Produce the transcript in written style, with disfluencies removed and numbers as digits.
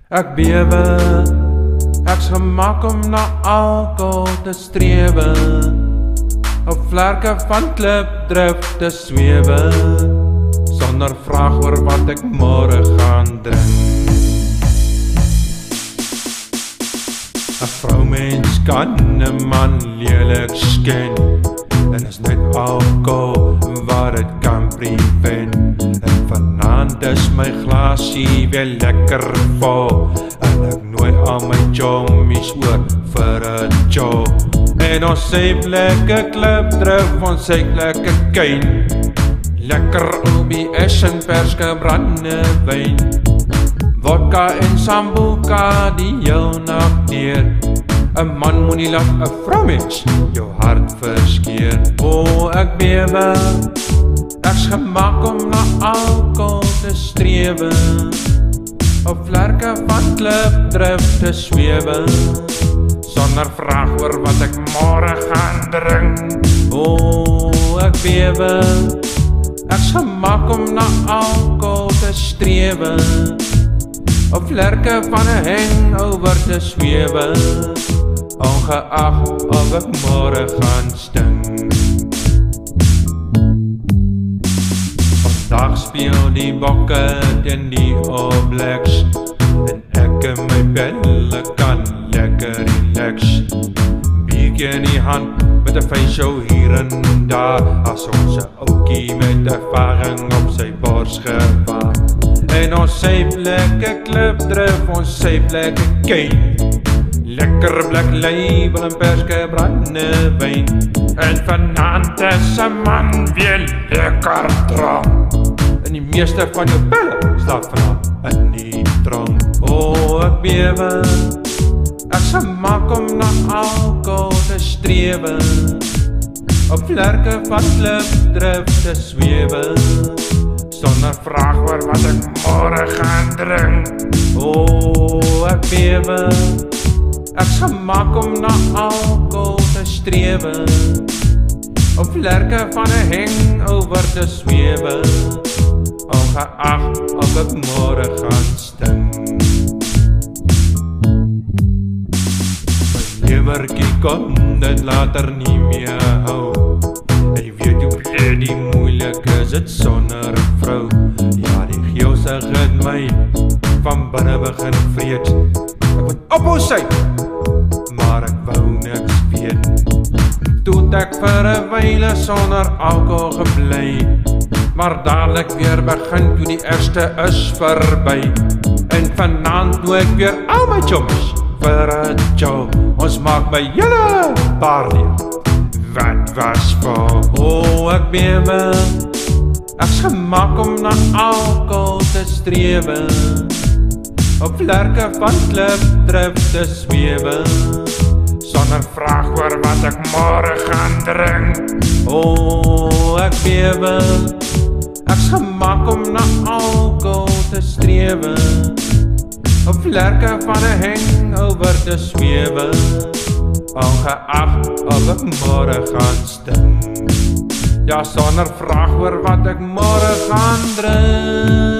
Ek bewe, ek's gemaak om na alkohol te strewe, op vlerke van klipdrif te swewe, sonder vraag oor wat ek môre gaan drink. 'n Vroumens kan 'n man lelik sken, en is net alkohol wat het kan prevent. En vanaand is my glasie weer lekker vol, en ek nooi al my chommies oor vir 'n chow. En ons sê lekker klipdrif, ons sê lekker kyn, lekker obi en perske brandewyn, vodka en sambuca die jou nag deur. 'n man moet nie laat 'n vroumens jou hart verskeer. O, ek bewe, ek's gemaak om na alkohol te strewe, op vlerke van klipdrif te swewe, sonder vraag oor wat ek môre gaan drink. O, ek bewe, ek's gemaak om na alkohol te strewe, op vlerke van 'n hangover te swewe, ongeag of ek môre gaan stink. Vandag speel die bokke teen die All Blacks, en ek en my pelle kan lekker relax. Biertjie in die hand met 'n feestshow hier en daar, as ons 'n ouetjie met 'n varing op sy bors gevaar. En ons sê lekker klipdrif, ons sê lekker kyn, lekker Black Label en perske brandewyn. En vanaand is 'n man weer lekker dronk, en die meeste van jou pelle staan vanaf in die tronk. O, ek bewe, ek's gemaak om na alkohol te strewe, op vlerke van klipdrif te swewe, sonder vraag oor wat ek môre gaan drink. O, ek bewe, ek's gemaak om na alkohol te strewe, op vlerke van 'n hangover te swewe, ongeag of ek môre gaan stink. My lewertjie kon dit later nie meer hou, en jy weet hoe bloody moeilik is dit sonder 'n vrou. Ja, die geelsig het my van binne begin vreet. Ek moet ophou sy, maar ek wou niks weet. Toe het ek vir 'n wyle sonder alkohol gebly, maar dadelik weer begin toe die eerste is verby. En vanaand doe ek weer al my chommies vir 'n chow. Ons maak my hele party wat was voor. O, ek bewe, ek's gemaak om na alkohol te strewe, op vlerke van klipdrif te swewe, sonder vraag oor wat ek môre gaan drink. O, ek bewe, ek's gemaak om na alkohol te strewe, op vlerke van 'n hangover te swewe, ongeag of ek môre gaan stink. Ja, sonder vraag oor wat ek môre gaan drink.